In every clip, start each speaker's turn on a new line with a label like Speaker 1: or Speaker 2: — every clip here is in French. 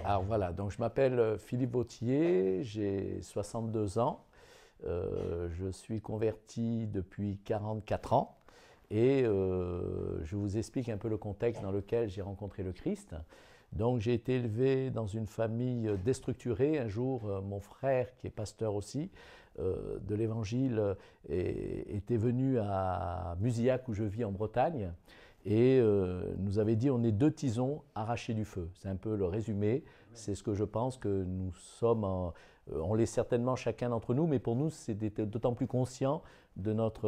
Speaker 1: Alors voilà, donc je m'appelle Philippe Vautier, j'ai 62 ans, je suis converti depuis 44 ans et je vous explique un peu le contexte dans lequel j'ai rencontré le Christ. Donc j'ai été élevé dans une famille déstructurée. Un jour, mon frère, qui est pasteur aussi, de l'Évangile, était venu à Musillac, où je vis en Bretagne, et nous avait dit on est deux tisons arrachés du feu. C'est un peu le résumé, c'est ce que je pense que nous sommes, on l'est certainement chacun d'entre nous, mais pour nous c'est d'autant plus conscient de notre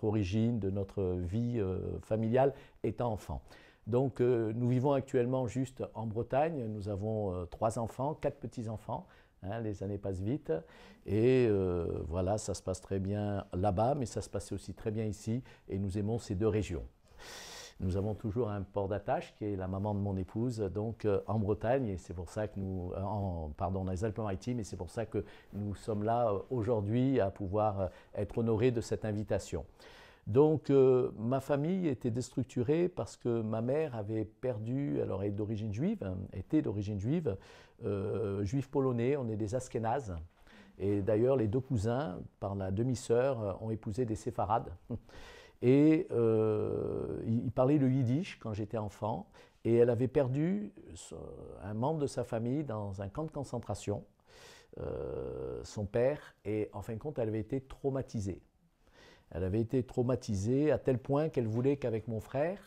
Speaker 1: origine, de notre vie familiale étant enfant. Donc nous vivons actuellement juste en Bretagne, nous avons 3 enfants, 4 petits-enfants. Hein, les années passent vite et voilà, ça se passe très bien là-bas, mais ça se passait aussi très bien ici et nous aimons ces deux régions. Nous avons toujours un port d'attache qui est la maman de mon épouse, donc en Bretagne, et c'est pour ça que dans les Alpes-Maritimes, et c'est pour ça que nous sommes là aujourd'hui à pouvoir être honorés de cette invitation. Donc ma famille était déstructurée parce que ma mère avait perdu, alors elle est d'origine juive, était d'origine juive, juif polonais, on est des Askénazes. Et d'ailleurs les deux cousins, par la demi-sœur, ont épousé des séfarades. Et ils parlaient le yiddish quand j'étais enfant. Et elle avait perdu un membre de sa famille dans un camp de concentration, son père, et en fin de compte elle avait été traumatisée. Elle avait été traumatisée à tel point qu'elle voulait qu'avec mon frère,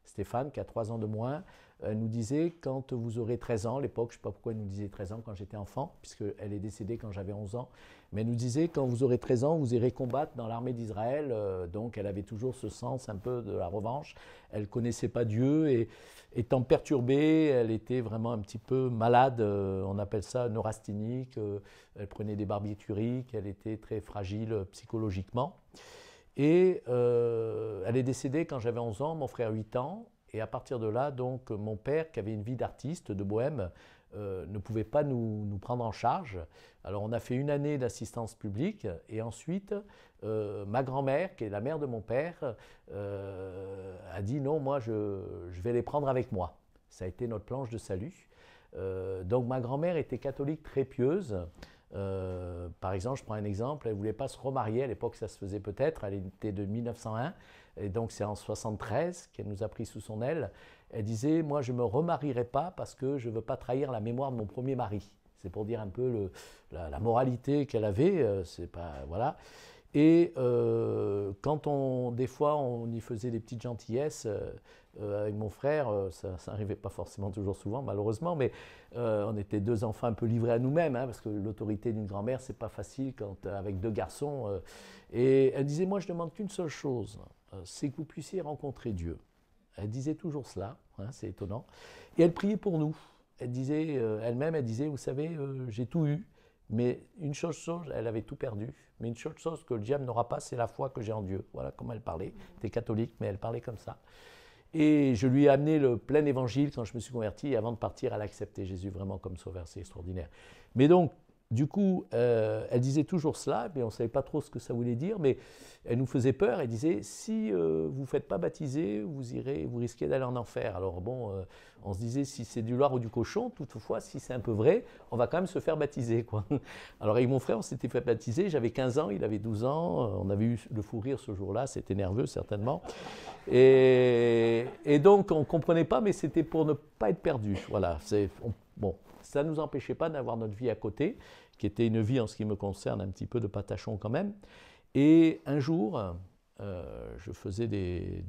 Speaker 1: Stéphane, qui a 3 ans de moins, elle nous disait quand vous aurez 13 ans, à l'époque, je ne sais pas pourquoi elle nous disait 13 ans quand j'étais enfant, puisqu'elle est décédée quand j'avais 11 ans, mais elle nous disait quand vous aurez 13 ans, vous irez combattre dans l'armée d'Israël. Donc elle avait toujours ce sens un peu de la revanche. Elle ne connaissait pas Dieu et étant perturbée, elle était vraiment un petit peu malade, on appelle ça neurasthénique, elle prenait des barbituriques, elle était très fragile psychologiquement. Et elle est décédée quand j'avais 11 ans, mon frère 8 ans. Et à partir de là, donc, mon père, qui avait une vie d'artiste, de bohème, ne pouvait pas nous prendre en charge. Alors on a fait une année d'assistance publique et ensuite ma grand-mère, qui est la mère de mon père, a dit non, moi je vais les prendre avec moi. Ça a été notre planche de salut. Donc ma grand-mère était catholique très pieuse. Par exemple, je prends un exemple, elle ne voulait pas se remarier, à l'époque ça se faisait peut-être, elle était de 1901, et donc c'est en 73 qu'elle nous a pris sous son aile. Elle disait, moi je ne me remarierai pas parce que je ne veux pas trahir la mémoire de mon premier mari. C'est pour dire un peu la moralité qu'elle avait, c'est pas, voilà. Et quand des fois on y faisait des petites gentillesses avec mon frère, ça n'arrivait pas forcément toujours souvent malheureusement, mais on était 2 enfants un peu livrés à nous-mêmes, hein, parce que l'autorité d'une grand-mère c'est pas facile avec 2 garçons. Et elle disait moi je demande qu'une seule chose, c'est que vous puissiez rencontrer Dieu. Elle disait toujours cela, hein, c'est étonnant. Et elle priait pour nous. Elle disait elle-même, elle disait vous savez j'ai tout eu. Mais une chose, elle avait tout perdu. Mais une chose que le diable n'aura pas, c'est la foi que j'ai en Dieu. Voilà comment elle parlait. Elle était catholique, mais elle parlait comme ça. Et je lui ai amené le plein évangile quand je me suis converti. Et avant de partir, elle a accepté Jésus vraiment comme sauveur. C'est extraordinaire. Mais donc, du coup, elle disait toujours cela, mais on ne savait pas trop ce que ça voulait dire, mais elle nous faisait peur. Elle disait, si vous ne faites pas baptiser, vous risquez d'aller en enfer. Alors bon, on se disait, si c'est du lard ou du cochon, toutefois, si c'est un peu vrai, on va quand même se faire baptiser, quoi. Alors avec mon frère, on s'était fait baptiser, j'avais 15 ans, il avait 12 ans, on avait eu le fou rire ce jour-là, c'était nerveux certainement. Et donc, on ne comprenait pas, mais c'était pour ne pas être perdu. Voilà, bon, ça ne nous empêchait pas d'avoir notre vie à côté, qui était une vie en ce qui me concerne un petit peu de patachon quand même. Et un jour, je faisais des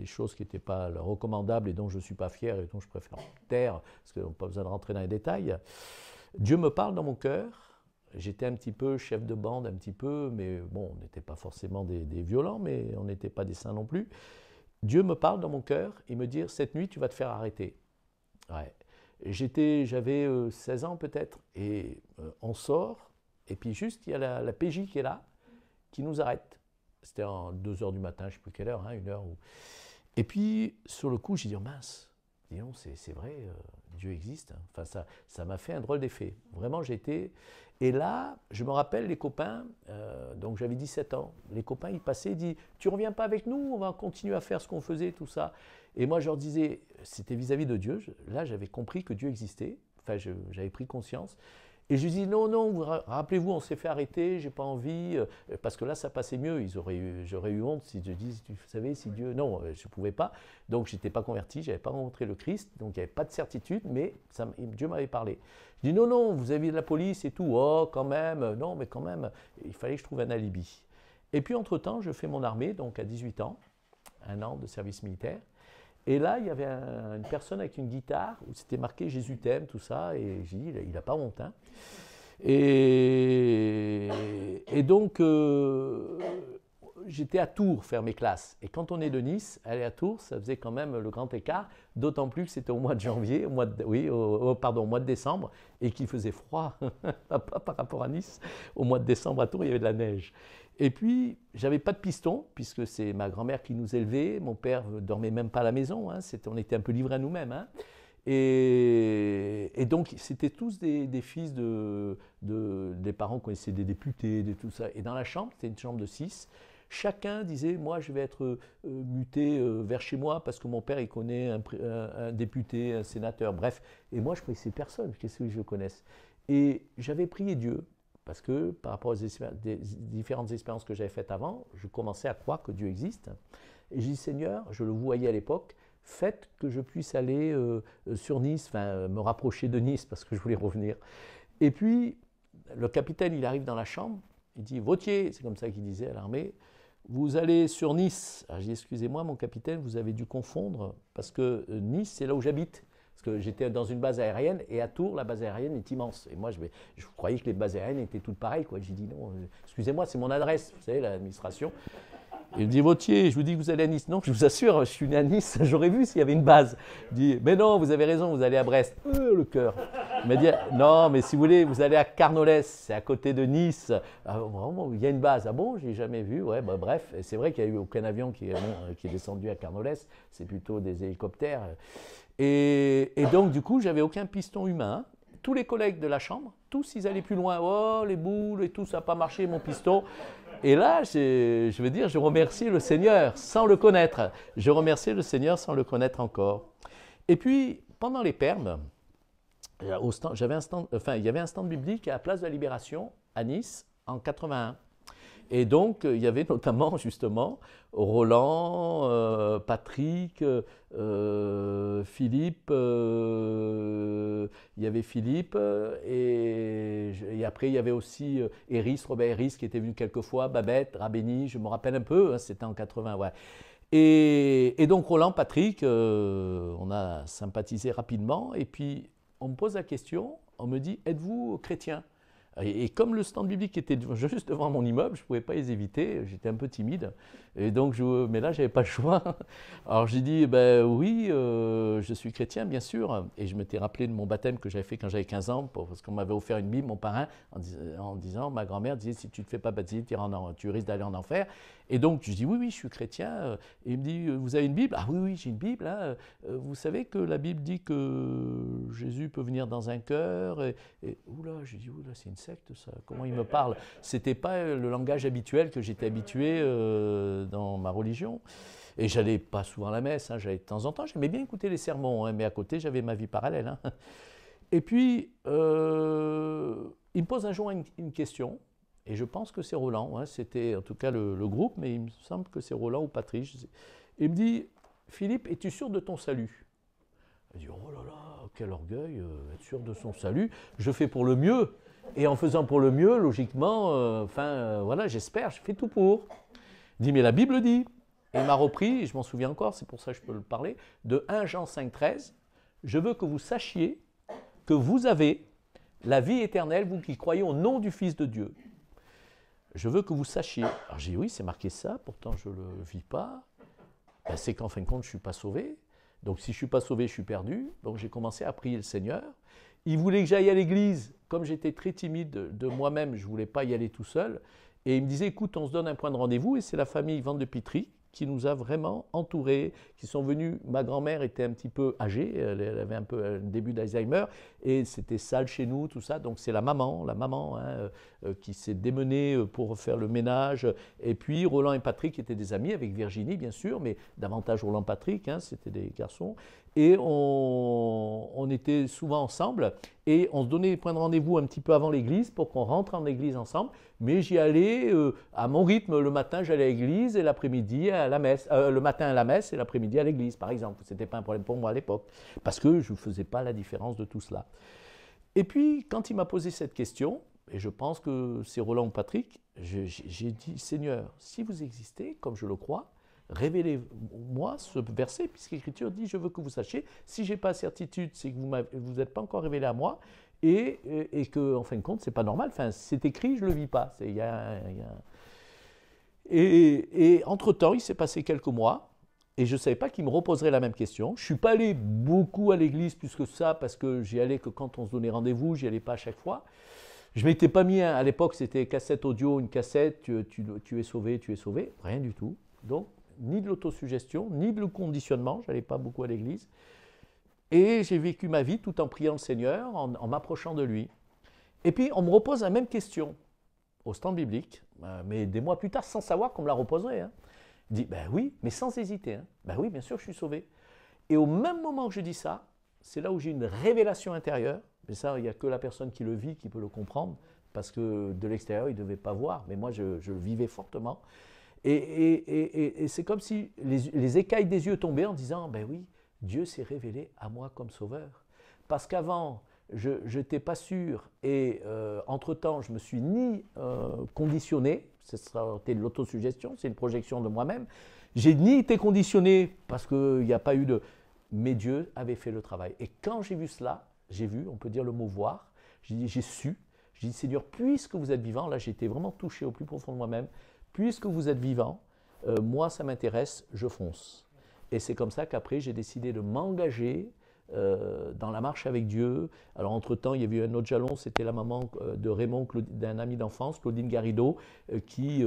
Speaker 1: choses qui n'étaient pas recommandables et dont je ne suis pas fier et dont je préfère taire, parce qu'on n'a pas besoin de rentrer dans les détails. Dieu me parle dans mon cœur. J'étais un petit peu chef de bande, un petit peu, mais bon, on n'était pas forcément des violents, mais on n'était pas des saints non plus. Dieu me parle dans mon cœur et me dit, cette nuit, tu vas te faire arrêter. Ouais. J'avais 16 ans peut-être, et on sort, et puis juste il y a la PJ qui est là, qui nous arrête. C'était en 2 h du matin, je ne sais plus quelle heure, hein, 1 h. Et puis sur le coup, j'ai dit, oh mince, dis non, c'est vrai, Dieu existe. Enfin, ça m'a fait un drôle d'effet. Vraiment, j'étais... Et là, je me rappelle, les copains, donc j'avais 17 ans, les copains, ils passaient, ils disaient, tu reviens pas avec nous, on va continuer à faire ce qu'on faisait, tout ça. Et moi, je leur disais, c'était vis-à-vis de Dieu. Là, j'avais compris que Dieu existait. Enfin, j'avais pris conscience. Et je lui dis non, rappelez-vous, on s'est fait arrêter, j'ai pas envie, parce que là, ça passait mieux. J'aurais eu honte si je dis, vous savez, si Dieu... Non, je ne pouvais pas. Donc, je n'étais pas converti, je n'avais pas rencontré le Christ, donc il n'y avait pas de certitude, mais Dieu m'avait parlé. Je dis non, vous avez de la police et tout, oh, quand même, non, mais quand même, il fallait que je trouve un alibi. Et puis, entre-temps, je fais mon armée, donc à 18 ans, 1 an de service militaire. Et là, il y avait une personne avec une guitare où c'était marqué « Jésus t'aime », tout ça, et j'ai dit « il n'a pas honte hein ». Et donc, j'étais à Tours faire mes classes. Et quand on est de Nice, aller à Tours, ça faisait quand même le grand écart, d'autant plus que c'était au mois de janvier, au mois de décembre, et qu'il faisait froid par rapport à Nice. Au mois de décembre à Tours, il y avait de la neige. Et puis, j'avais pas de piston, puisque c'est ma grand-mère qui nous élevait. Mon père ne dormait même pas à la maison. Hein, on était un peu livrés à nous-mêmes. Hein. Et donc, c'était tous des fils des parents qui connaissaient des députés, de tout ça. Et dans la chambre, c'était une chambre de 6. Chacun disait, moi, je vais être muté vers chez moi parce que mon père, il connaît un député, un sénateur, bref. Et moi, je ne connaissais personne. Qu'est-ce que je connaisse? Et j'avais prié Dieu. Parce que par rapport aux différentes expériences que j'avais faites avant, je commençais à croire que Dieu existe. Et j'ai dit, Seigneur, je le voyais à l'époque, faites que je puisse aller sur Nice, enfin me rapprocher de Nice parce que je voulais revenir. Et puis, le capitaine, il arrive dans la chambre, il dit, Vautier, c'est comme ça qu'il disait à l'armée, vous allez sur Nice. Alors j'ai dit, excusez-moi mon capitaine, vous avez dû confondre, parce que Nice, c'est là où j'habite. Parce que j'étais dans une base aérienne et à Tours, la base aérienne est immense. Et moi, je croyais que les bases aériennes étaient toutes pareilles. J'ai dit non, excusez-moi, c'est mon adresse, vous savez, l'administration. Il me dit, Vautier, je vous dis que vous allez à Nice. Non, je vous assure, je suis né à Nice, j'aurais vu s'il y avait une base. Il dit, mais non, vous avez raison, vous allez à Brest. Le cœur. Il m'a dit, non, mais si vous voulez, vous allez à Carnolès, c'est à côté de Nice. Ah, vraiment, il y a une base. Ah bon, je n'ai jamais vu. Ouais, bah, bref, c'est vrai qu'il n'y a eu aucun avion qui est descendu à Carnolès, c'est plutôt des hélicoptères. Et donc, du coup, j'avais aucun piston humain. Tous les collègues de la chambre, tous, ils allaient plus loin. Oh, les boules et tout, ça n'a pas marché, mon piston. Et là, je veux dire, je remercie le Seigneur sans le connaître. Je remercie le Seigneur sans le connaître encore. Et puis, pendant les Permes, il y avait un stand biblique à la place de la Libération, à Nice, en 81. Et donc, il y avait notamment, justement, Roland, Patrick, Philippe, il y avait Philippe, et après, il y avait aussi Robert Eris, qui était venu quelques fois, Babette, Rabéni, je me rappelle un peu, hein, c'était en 80, ouais. Et donc, Roland, Patrick, on a sympathisé rapidement, et puis, on me pose la question, on me dit, êtes-vous chrétien ? Et comme le stand biblique était juste devant mon immeuble, je ne pouvais pas les éviter, j'étais un peu timide. Et donc, mais là, je n'avais pas le choix. Alors j'ai dit, ben oui, je suis chrétien, bien sûr. Et je m'étais rappelé de mon baptême que j'avais fait quand j'avais 15 ans, parce qu'on m'avait offert une Bible, mon parrain, en disant, ma grand-mère disait, si tu ne te fais pas baptiser, tu risques d'aller en enfer. Et donc, je dis, oui, je suis chrétien. Et il me dit, vous avez une Bible? Ah oui, j'ai une Bible. Hein. Vous savez que la Bible dit que Jésus peut venir dans un cœur. Oula, je dis, oula, c'est une secte, ça. Comment il me parle? C'était pas le langage habituel que j'étais habitué dans ma religion. Et j'allais pas souvent à la messe, hein, j'allais de temps en temps. J'aimais bien écouter les sermons, hein, mais à côté, j'avais ma vie parallèle. Hein. Et puis, il me pose un jour une question. Et je pense que c'est Roland, hein, c'était en tout cas le groupe, mais il me semble que c'est Roland ou Patrick. Il me dit, Philippe, es-tu sûr de ton salut? Je dis, oh là là, quel orgueil, être sûr de son salut, je fais pour le mieux. Et en faisant pour le mieux, logiquement, voilà, j'espère, je fais tout pour. Il dit, mais la Bible dit. Et il m'a repris, et je m'en souviens encore, c'est pour ça que je peux le parler, de 1 Jean 5,13, je veux que vous sachiez que vous avez la vie éternelle, vous qui croyez au nom du Fils de Dieu. Je veux que vous sachiez. Alors j'ai dit, oui, c'est marqué ça, pourtant je ne le vis pas. Ben, c'est qu'en fin de compte, je ne suis pas sauvé. Donc si je ne suis pas sauvé, je suis perdu. Donc j'ai commencé à prier le Seigneur. Il voulait que j'aille à l'église. Comme j'étais très timide de moi-même, je ne voulais pas y aller tout seul. Et il me disait, écoute, on se donne un point de rendez-vous. Et c'est la famille Van de Pitry qui nous a vraiment entourés, qui sont venus. Ma grand-mère était un petit peu âgée, elle avait un peu un début d'Alzheimer, et c'était sale chez nous, tout ça. Donc c'est la maman hein, qui s'est démenée pour faire le ménage. Et puis Roland et Patrick étaient des amis, avec Virginie bien sûr, mais davantage Roland-Patrick, hein, c'était des garçons. Et on était souvent ensemble, et on se donnait des points de rendez-vous un petit peu avant l'église pour qu'on rentre en église ensemble. Mais j'y allais à mon rythme. Le matin, j'allais à l'église et l'après-midi à la messe. Le matin à la messe et l'après-midi à l'église, par exemple. Ce n'était pas un problème pour moi à l'époque, parce que je ne faisais pas la différence de tout cela. Et puis, quand il m'a posé cette question, et je pense que c'est Roland ou Patrick, j'ai dit, Seigneur, si vous existez, comme je le crois, révélez-moi ce verset, puisque l'Écriture dit, je veux que vous sachiez, si je n'ai pas certitude, c'est que vous n'êtes pas encore révélé à moi, et que, en fin de compte, ce n'est pas normal. Enfin, c'est écrit, je ne le vis pas. Et entre-temps, il s'est passé quelques mois, et je ne savais pas qu'il me reposerait la même question. Je ne suis pas allé beaucoup à l'église plus que ça, parce que j'y allais que quand on se donnait rendez-vous, j'y allais pas à chaque fois. Je ne m'étais pas mis, à l'époque, c'était cassette audio, une cassette, tu es sauvé, rien du tout. Donc, ni de l'autosuggestion, ni de le conditionnement, je n'allais pas beaucoup à l'église. Et j'ai vécu ma vie tout en priant le Seigneur, en m'approchant de lui. Et puis, on me repose la même question au stand biblique, mais des mois plus tard, sans savoir qu'on me la reposerait. Hein. Je dis, ben oui, mais sans hésiter. Hein. Ben oui, bien sûr, je suis sauvé. Et au même moment que je dis ça, c'est là où j'ai une révélation intérieure. Mais ça, il n'y a que la personne qui le vit qui peut le comprendre, parce que de l'extérieur, il ne devait pas voir. Mais moi, je le vivais fortement. Et c'est comme si les écailles des yeux tombaient en disant, ben oui, Dieu s'est révélé à moi comme sauveur. Parce qu'avant, je n'étais pas sûr, et entre-temps, je ne me suis ni conditionné, c'était de l'autosuggestion, c'est une projection de moi-même, j'ai ni été conditionné parce qu'il n'y a pas eu de... Mais Dieu avait fait le travail. Et quand j'ai vu cela, j'ai vu, on peut dire le mot voir, j'ai su, j'ai dit, Seigneur, puisque vous êtes vivant, là j'ai été vraiment touché au plus profond de moi-même, puisque vous êtes vivant, moi ça m'intéresse, je fonce. Et c'est comme ça qu'après j'ai décidé de m'engager dans la marche avec Dieu. Alors entre-temps, il y avait eu un autre jalon, c'était la maman de Raymond, d'un ami d'enfance, Claudine Garrido, qui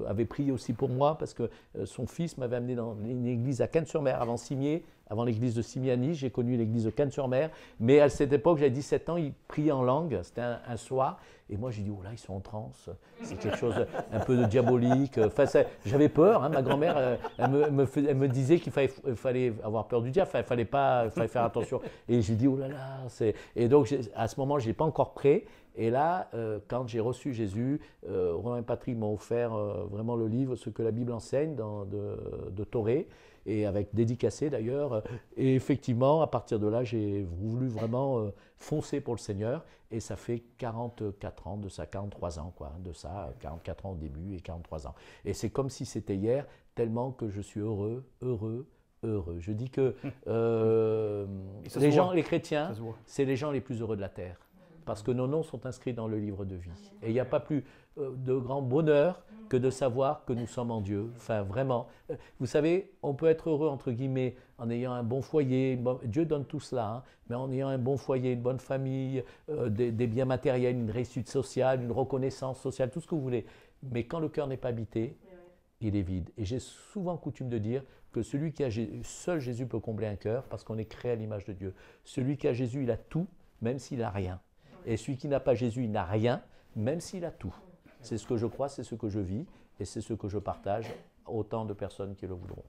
Speaker 1: avait prié aussi pour moi, parce que son fils m'avait amené dans une église à Cannes-sur-Mer, avant Cimier, avant l'église de Cimier à Nice. J'ai connu l'église de Cannes-sur-Mer, mais à cette époque, j'avais 17 ans, il priait en langue, c'était un soir, et moi j'ai dit, oh là, ils sont en transe, c'est quelque chose un peu de diabolique. Enfin, j'avais peur, hein, ma grand-mère, elle me disait qu'il fallait avoir peur du diable, il fallait faire attention. Et j'ai dit, oh là là, et donc à ce moment, je n'étais pas encore prêt. Et là, quand j'ai reçu Jésus, Roland et Patrick m'ont offert vraiment le livre, Ce que la Bible enseigne, de Thoré, et avec dédicacé d'ailleurs. Et effectivement, à partir de là, j'ai voulu vraiment foncer pour le Seigneur. Et ça fait 44 ans de ça, 43 ans, quoi, de ça, 44 ans au début et 43 ans. Et c'est comme si c'était hier, tellement que je suis heureux. Je dis que les chrétiens, c'est les gens les plus heureux de la terre. Parce que nos noms sont inscrits dans le livre de vie. Et il n'y a pas plus de grand bonheur que de savoir que nous sommes en Dieu. Enfin, vraiment. Vous savez, on peut être heureux, entre guillemets, en ayant un bon foyer. Dieu donne tout cela, hein, mais en ayant un bon foyer, une bonne famille, des biens matériels, une réussite sociale, une reconnaissance sociale, tout ce que vous voulez. Mais quand le cœur n'est pas habité, il est vide. Et j'ai souvent coutume de dire que celui qui a Jésus, seul Jésus peut combler un cœur, parce qu'on est créé à l'image de Dieu. Celui qui a Jésus, il a tout, même s'il n'a rien. Et celui qui n'a pas Jésus, il n'a rien, même s'il a tout. C'est ce que je crois, c'est ce que je vis, et c'est ce que je partage à autant de personnes qui le voudront.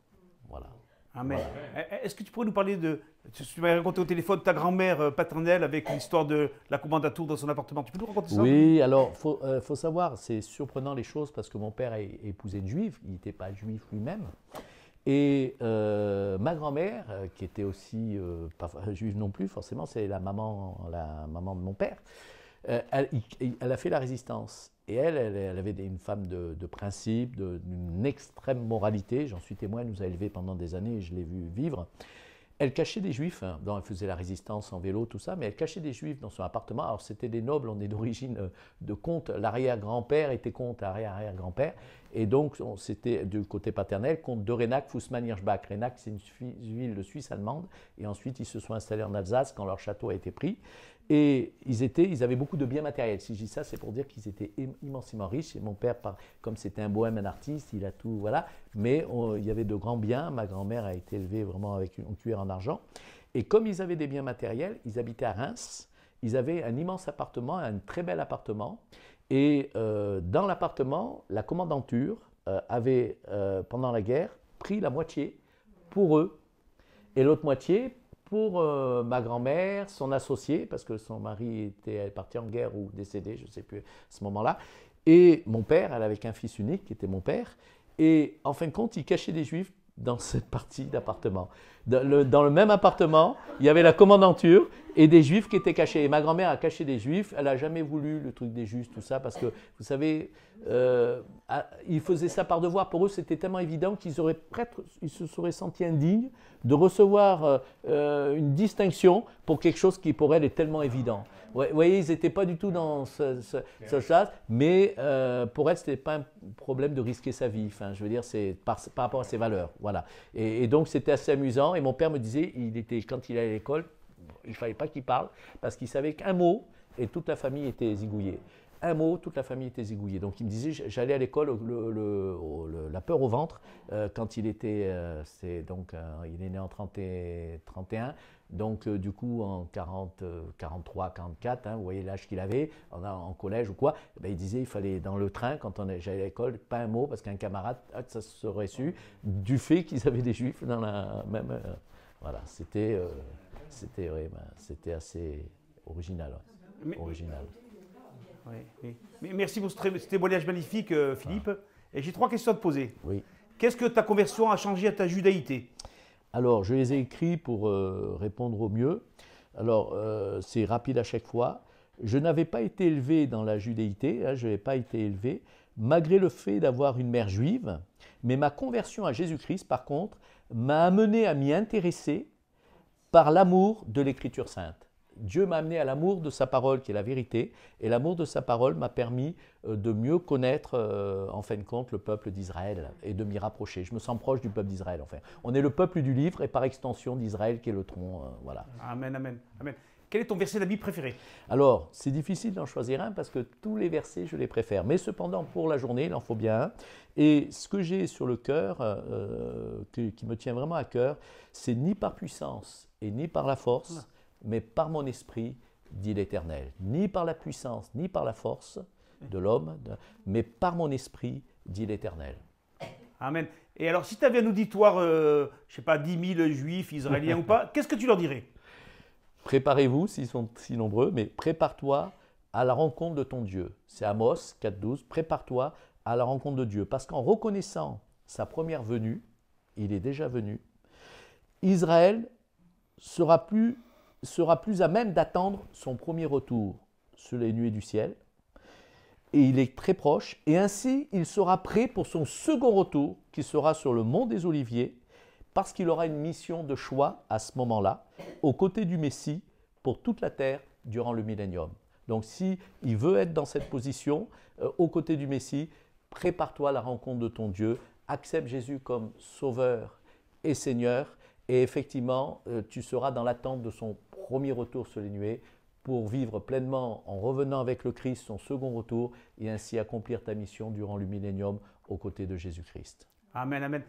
Speaker 1: Voilà.
Speaker 2: Amen. Voilà. Est-ce que tu pourrais nous parler de... Tu m'avais raconté au téléphone ta grand-mère paternelle avec l'histoire de la commendature dans son appartement. Tu peux nous raconter ça?
Speaker 1: Oui, alors il faut savoir, c'est surprenant les choses, parce que mon père a épousé une juive, il n'était pas juif lui-même. Et ma grand-mère, qui était aussi pas juive non plus, forcément, c'est la maman de mon père, elle a fait la résistance. Et elle avait une femme de principe, d'une extrême moralité. J'en suis témoin, elle nous a élevés pendant des années et je l'ai vu vivre. Elle cachait des juifs, hein, elle faisait la résistance en vélo, tout ça, mais elle cachait des juifs dans son appartement. Alors c'était des nobles, on est d'origine de comte, l'arrière-grand-père était comte, arrière-arrière-grand-père, et donc c'était du côté paternel, comte de Reinach, Fußmann-Hirschbach. Reinach, c'est une ville de Suisse allemande, et ensuite ils se sont installés en Alsace quand leur château a été pris. Et ils avaient beaucoup de biens matériels. Si je dis ça, c'est pour dire qu'ils étaient immensément riches. Et mon père, comme c'était un bohème, un artiste, il a tout, voilà. Mais il y avait de grands biens. Ma grand-mère a été élevée vraiment avec une cuillère en argent. Et comme ils avaient des biens matériels, ils habitaient à Reims. Ils avaient un immense appartement, un très bel appartement. Et dans l'appartement, la commandanture avait, pendant la guerre, pris la moitié pour eux. Et l'autre moitié pour ma grand-mère, son associé, parce que son mari était parti en guerre ou décédé, je ne sais plus à ce moment-là. Et mon père, elle avait qu'un fils unique, qui était mon père. Et en fin de compte, il cachait des juifs dans cette partie d'appartement. Dans le même appartement, il y avait la commandanture et des juifs qui étaient cachés. Et ma grand-mère a caché des juifs. Elle n'a jamais voulu le truc des juifs, tout ça, parce que, vous savez, ils faisaient ça par devoir. Pour eux, c'était tellement évident qu'ils se seraient sentis indignes de recevoir une distinction pour quelque chose qui, pour elle, est tellement évident. Vous voyez, ils n'étaient pas du tout dans ce chose, mais pour elle, ce n'était pas un problème de risquer sa vie. Enfin, je veux dire, c'est par rapport à ses valeurs. Voilà. Et donc, c'était assez amusant. Et mon père me disait, quand il allait à l'école, il ne fallait pas qu'il parle, parce qu'il savait qu'un mot, et toute la famille était zigouillée. Un mot, toute la famille était zigouillée. Donc, il me disait, j'allais à l'école, la peur au ventre, quand il était, il est né en 31. Donc, du coup, en 43, 44, vous voyez l'âge qu'il avait, en collège ou quoi, il disait il fallait, dans le train, quand j'allais à l'école, pas un mot, parce qu'un camarade, ça se serait su, du fait qu'ils avaient des juifs dans la même. Voilà, c'était assez original. Original.
Speaker 2: Oui. Merci pour ce témoignage magnifique, Philippe. Et j'ai 3 questions à te poser.
Speaker 1: Oui.
Speaker 2: Qu'est-ce que ta conversion a changé à ta judaïté?
Speaker 1: Alors, je les ai écrits pour répondre au mieux. Alors, c'est rapide à chaque fois. Je n'avais pas été élevé dans la judéité, je n'avais pas été élevé, malgré le fait d'avoir une mère juive. Mais ma conversion à Jésus-Christ, par contre, m'a amené à m'y intéresser par l'amour de l'Écriture sainte. Dieu m'a amené à l'amour de sa parole, qui est la vérité, et l'amour de sa parole m'a permis de mieux connaître, en fin de compte, le peuple d'Israël et de m'y rapprocher. Je me sens proche du peuple d'Israël, enfin. On est le peuple du livre et par extension d'Israël qui est le tronc, voilà.
Speaker 2: Amen, amen, amen. Quel est ton verset de la Bible préféré?
Speaker 1: Alors, c'est difficile d'en choisir un parce que tous les versets, je les préfère. Mais cependant, pour la journée, il en faut bien un. Et ce que j'ai sur le cœur, qui me tient vraiment à cœur, c'est ni par puissance et ni par la force, mais par mon esprit, dit l'Éternel. Ni par la puissance, ni par la force de l'homme, mais par mon esprit, dit l'Éternel.
Speaker 2: Amen. Et alors, si tu avais un auditoire, je ne sais pas, 10 000 juifs, israéliens ou pas, qu'est-ce que tu leur dirais?
Speaker 1: Préparez-vous, s'ils sont si nombreux, mais prépare-toi à la rencontre de ton Dieu. C'est Amos 4,12. Prépare-toi à la rencontre de Dieu. Parce qu'en reconnaissant sa première venue, il est déjà venu, Israël sera plus à même d'attendre son premier retour sur les nuées du ciel. Et il est très proche. Et ainsi, il sera prêt pour son second retour, qui sera sur le mont des Oliviers, parce qu'il aura une mission de choix à ce moment-là, aux côtés du Messie, pour toute la terre durant le millénium. Donc si il veut être dans cette position, aux côtés du Messie, prépare-toi à la rencontre de ton Dieu, accepte Jésus comme Sauveur et Seigneur, et effectivement, tu seras dans l'attente de son premier retour sur les nuées, pour vivre pleinement en revenant avec le Christ son second retour, et ainsi accomplir ta mission durant le millénium aux côtés de Jésus-Christ.
Speaker 2: Amen, amen.